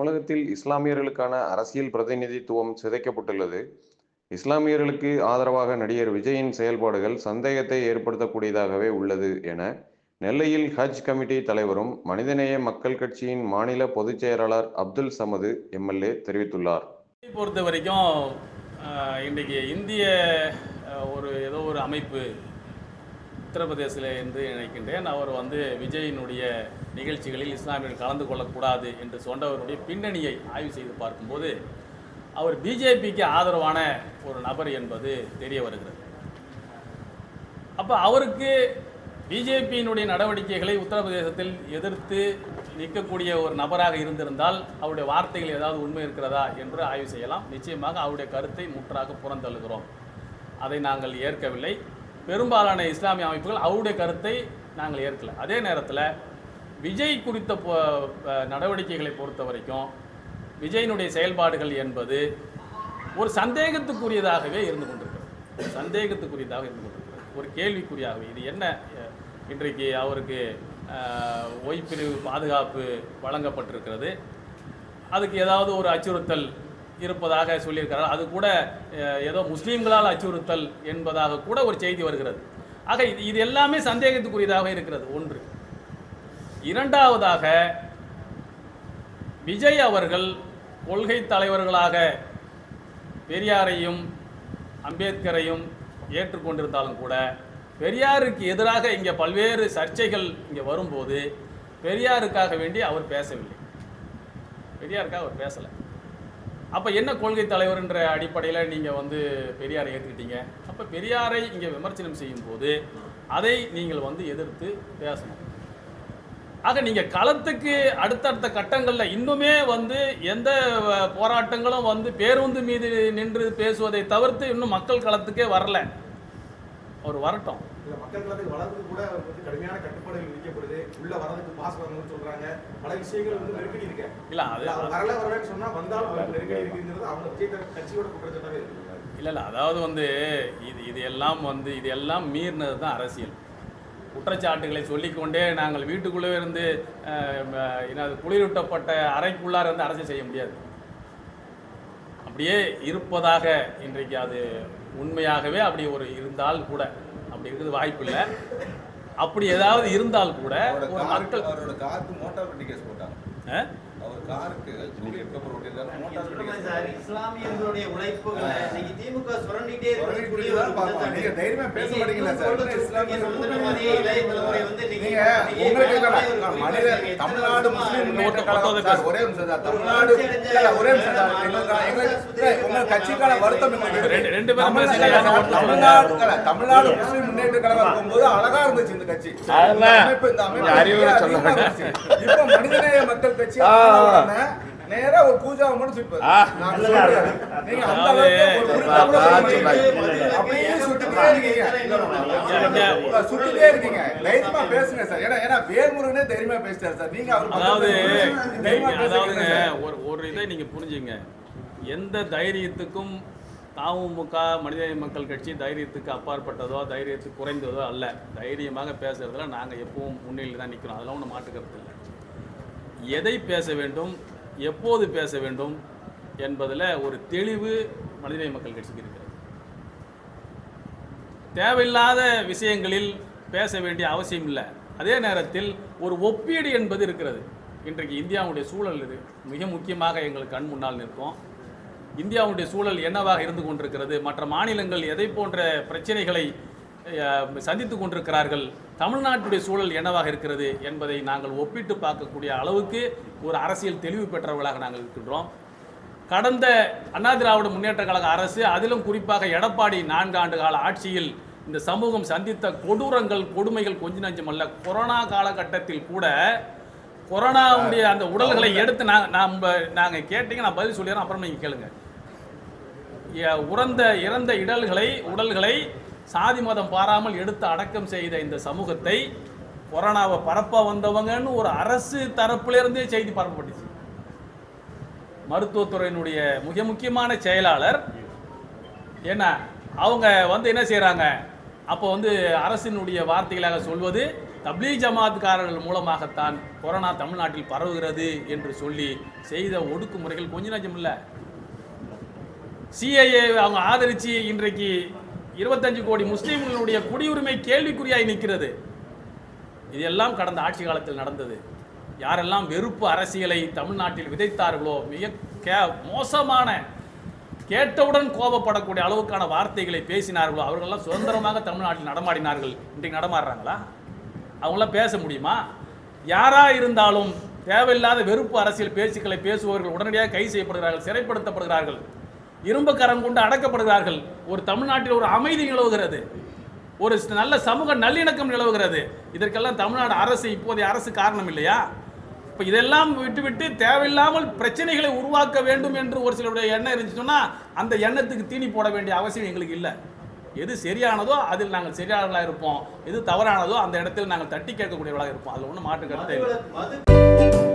தமிழகத்தில் இஸ்லாமியர்களுக்கான அரசியல் பிரதிநிதித்துவம் சிதைக்கப்பட்டுள்ளது. இஸ்லாமியர்களுக்கு ஆதரவாக நடிகர் விஜயின் செயல்பாடுகள் சந்தேகத்தை ஏற்படுத்தக்கூடியதாகவே உள்ளது என நெல்லையில் ஹஜ் கமிட்டி தலைவரும் மனிதநேய மக்கள் கட்சியின் மாநில பொதுச் செயலாளர் அப்துல் சமது எம்எல்ஏ தெரிவித்துள்ளார். பொறுத்த வரைக்கும் இன்றைக்கு இந்திய ஏதோ ஒரு அமைப்பு உத்தரப்பிரதேசில் என்று நினைக்கின்றேன், அவர் விஜயினுடைய நிகழ்ச்சிகளில் இஸ்லாமியர்கள் கலந்து கொள்ளக்கூடாது என்று சொன்னவருடைய பின்னணியை ஆய்வு செய்து பார்க்கும்போது அவர் பிஜேபிக்கு ஆதரவான ஒரு நபர் என்பது தெரிய வருகிறது. அப்போ அவருக்கு பிஜேபியினுடைய நடவடிக்கைகளை உத்தரப்பிரதேசத்தில் எதிர்த்து நிற்கக்கூடிய ஒரு நபராக இருந்திருந்தால் அவருடைய வார்த்தைகள் ஏதாவது உண்மை இருக்கிறதா என்று ஆய்வு செய்யலாம். நிச்சயமாக அவருடைய கருத்தை முற்றாக புறந்தள்ளுகிறோம். அதை நாங்கள் ஏற்கவில்லை. பெரும்பாலான இஸ்லாமிய அமைப்புகள் அவருடைய கருத்தை நாங்கள் ஏற்கலை. அதே நேரத்தில் விஜய் குறித்த நடவடிக்கைகளை பொறுத்த வரைக்கும் விஜயினுடைய செயல்பாடுகள் என்பது ஒரு சந்தேகத்துக்குரியதாகவே இருந்து கொண்டிருக்கிறது. ஒரு கேள்விக்குறியாகவே. இது என்ன, இன்றைக்கு அவருக்கு ஓய்பிரிவு பாதுகாப்பு வழங்கப்பட்டிருக்கிறது, அதுக்கு ஏதாவது ஒரு அச்சுறுத்தல் இருப்பதாக சொல்லியிருக்கிறார். அது கூட ஏதோ முஸ்லீம்களால் அச்சுறுத்தல் என்பதாக கூட ஒரு செய்தி வருகிறது. ஆக இது எல்லாமே சந்தேகத்துக்குரியதாக இருக்கிறது. ஒன்று. இரண்டாவதாக, விஜய் அவர்கள் கொள்கை தலைவர்களாக பெரியாரையும் அம்பேத்கரையும் ஏற்றுக்கொண்டிருந்தாலும் கூட பெரியாருக்கு எதிராக இங்கே பல்வேறு சர்ச்சைகள் இங்கே வரும்போது பெரியாருக்காக வேண்டி அவர் பேசவில்லை. பெரியாருக்காக அவர் பேசலை. அப்போ என்ன கொள்கை தலைவர்ன்ற அடிப்படையில் நீங்கள் பெரியாரை ஏற்றுக்கிட்டீங்க? அப்போ பெரியாரை இங்கே விமர்சனம் செய்யும்போது அதை நீங்கள் எதிர்த்து பேசணும். ஆக நீங்கள் களத்துக்கு அடுத்தடுத்த கட்டங்களில் இன்னுமே எந்த போராட்டங்களும் பேருந்து மீது நின்று பேசுவதை தவிர்த்து இன்னும் மக்கள் களத்துக்கே வரல. அவர் வரட்டும். மக்கள் களத்துக்கு வளர்ந்து கூட கடுமையான கட்டுப்பாடுகள் விதிக்கப்படுது. உள்ள வரதுக்கு பாஸ் வரணும்னு சொல்றாங்க. பல விஷயங்கள் நெருக்கடி இருக்கு. இல்ல அது வரலன்னு சொன்னா வந்தாலும் நெருக்கடி இருக்குங்கிறது அவங்க விஜய் கட்சியோட குற்றச்சாட்டாவே இருக்கு. இல்ல அதாவது இது எல்லாம் மீறினது தான் அரசியல். குற்றச்சாட்டுகளை சொல்லிக்கொண்டே நாங்கள் வீட்டுக்குள்ளே இருந்து குளிரூட்டப்பட்ட அறைக்குள்ளார இருந்து அரசியல் செய்ய முடியாது. அப்படியே இருப்பதாக இன்றைக்கு அது உண்மையாகவே அப்படி ஒரு இருந்தால் கூட, அப்படி இருக்கிறது வாய்ப்பு இல்லை. அப்படி ஏதாவது இருந்தால் கூட ஒரு மக்கள் இஸ்லாமியர்களுடைய உழைப்புகளை திமுக சுரண்டிட்டே தமிழ்நாடு கட்சிக்கான வருத்தம் தமிழ்நாடு முஸ்லீம் முன்னேற்ற கழகம் போது அழகா இருந்துச்சு இந்த கட்சி. இப்ப மனிதநேய மக்கள் கட்சி நேரா ஒரு பூஜாவை மட்டும் சுத்திட்டே இருக்கீங்க. தைரியமா பேசுங்க சார். ஏன்னா வேல்முருகனே தைரியமா பேசுறாரு சார். நீங்க ஒரு இதை நீங்க புரிஞ்சுங்க. எந்த தைரியத்துக்கும் தமுமுக மனிதநேய மக்கள் கட்சி தைரியத்துக்கு அப்பாற்பட்டதோ தைரியத்துக்கு குறைந்ததோ அல்ல. தைரியமாக பேசுறதுல நாங்கள் எப்பவும் முன்னிலையில் தான் நிற்கிறோம். அதெல்லாம் ஒன்றும் மாற்றுக்கிறது இல்லை. எதை பேச வேண்டும், எப்போது பேச வேண்டும் என்பதில் ஒரு தெளிவு மனிதநேய மக்கள் கட்சிக்கு இருக்கிறது. தேவையில்லாத விஷயங்களில் பேச வேண்டிய அவசியம் இல்லை. அதே நேரத்தில் ஒரு ஒப்பீடு என்பது இருக்கிறது. இன்றைக்கு இந்தியாவுடைய சூழல் இது மிக முக்கியமாக எங்களுக்கு கண் முன்னால் நிற்கும். இந்தியாவுடைய சூழல் என்னவாக இருந்து கொண்டிருக்கிறது, மற்ற மாநிலங்கள் எதை போன்ற பிரச்சனைகளை சந்தித்து கொண்டிருக்கிறார்கள், தமிழ்நாட்டுடைய சூழல் என்னவாக இருக்கிறது என்பதை நாங்கள் ஒப்பிட்டு பார்க்கக்கூடிய அளவுக்கு ஒரு அரசியல் தெளிவு பெற்றவர்களாக நாங்கள் இருக்கின்றோம். கடந்த அண்ணா திராவிட முன்னேற்ற கழக அரசு, அதிலும் குறிப்பாக எடப்பாடி 4 ஆண்டு கால ஆட்சியில் இந்த சமூகம் சந்தித்த கொடூரங்கள் கொடுமைகள் கொஞ்ச நஞ்சமல்ல. கொரோனா காலகட்டத்தில் கூட கொரோனாவுடைய அந்த உடல்களை எடுத்து நாங்கள் கேட்டீங்க, நான் பதில் சொல்லிடுறேன், அப்புறம் நீங்கள் கேளுங்க. இறந்த உடல்களை சாதி மதம் பாராமல் எடுத்து அடக்கம் செய்த இந்த சமூகத்தை கொரோனாவை பரப்ப வந்தவங்கன்னு ஒரு அரசு தரப்பிலிருந்தே செய்தி பரப்பப்பட்டுச்சு. மருத்துவத்துறையினுடைய மிக முக்கியமான செயலாளர் என்ன அவங்க என்ன செய்கிறாங்க, அப்போ அரசினுடைய வார்த்தைகளாக சொல்வது தப்லீக் ஜமாத்காரர்கள் மூலமாகத்தான் கொரோனா தமிழ்நாட்டில் பரவுகிறது என்று சொல்லி செய்த ஒடுக்குமுறைகள் கொஞ்சம் நஞ்சம் இல்லை. சிஐஏ அவங்க ஆதரித்து இன்றைக்கு 25 கோடி முஸ்லீம்களுடைய குடியுரிமை கேள்விக்குறியாய் நிற்கிறது. இதெல்லாம் கடந்த ஆட்சி காலத்தில் நடந்தது. யாரெல்லாம் வெறுப்பு அரசியலை தமிழ்நாட்டில் விதைத்தார்களோ, மிக மோசமான கேட்டவுடன் கோபப்படக்கூடிய அளவுக்கான வார்த்தைகளை பேசினார்களோ, அவர்களெல்லாம் சுதந்திரமாக தமிழ்நாட்டில் நடமாடினார்கள். இன்றைக்கு நடமாடுறாங்களா? அவங்களாம் பேச முடியுமா? யாராக இருந்தாலும் தேவையில்லாத வெறுப்பு அரசியல் பேச்சுக்களை பேசுபவர்கள் உடனடியாக கைது செய்யப்படுகிறார்கள், சிறைப்படுத்தப்படுகிறார்கள், இரும்பு கரம் கொண்டு அடக்கப்படுகிறார்கள். ஒரு தமிழ்நாட்டில் ஒரு அமைதி நிலவுகிறது, ஒரு நல்ல சமூக நல்லிணக்கம் நிலவுகிறது. இதற்கெல்லாம் தமிழ்நாடு அரசு, இப்போதைய அரசு காரணம் இல்லையா? இப்போ இதெல்லாம் விட்டுவிட்டு தேவையில்லாமல் பிரச்சனைகளை உருவாக்க வேண்டும் என்று ஒரு சிலருடைய எண்ணம் இருந்துச்சுன்னா அந்த எண்ணத்துக்கு தீனி போட வேண்டிய அவசியம் எங்களுக்கு இல்லை. எது சரியானதோ அதில் நாங்கள் சரியானவர்களாக இருப்போம், எது தவறானதோ அந்த இடத்தில் நாங்கள் தட்டி கேட்கக்கூடியவர்களாக இருப்போம். அதில் ஒன்றும் மாற்று கருத்து.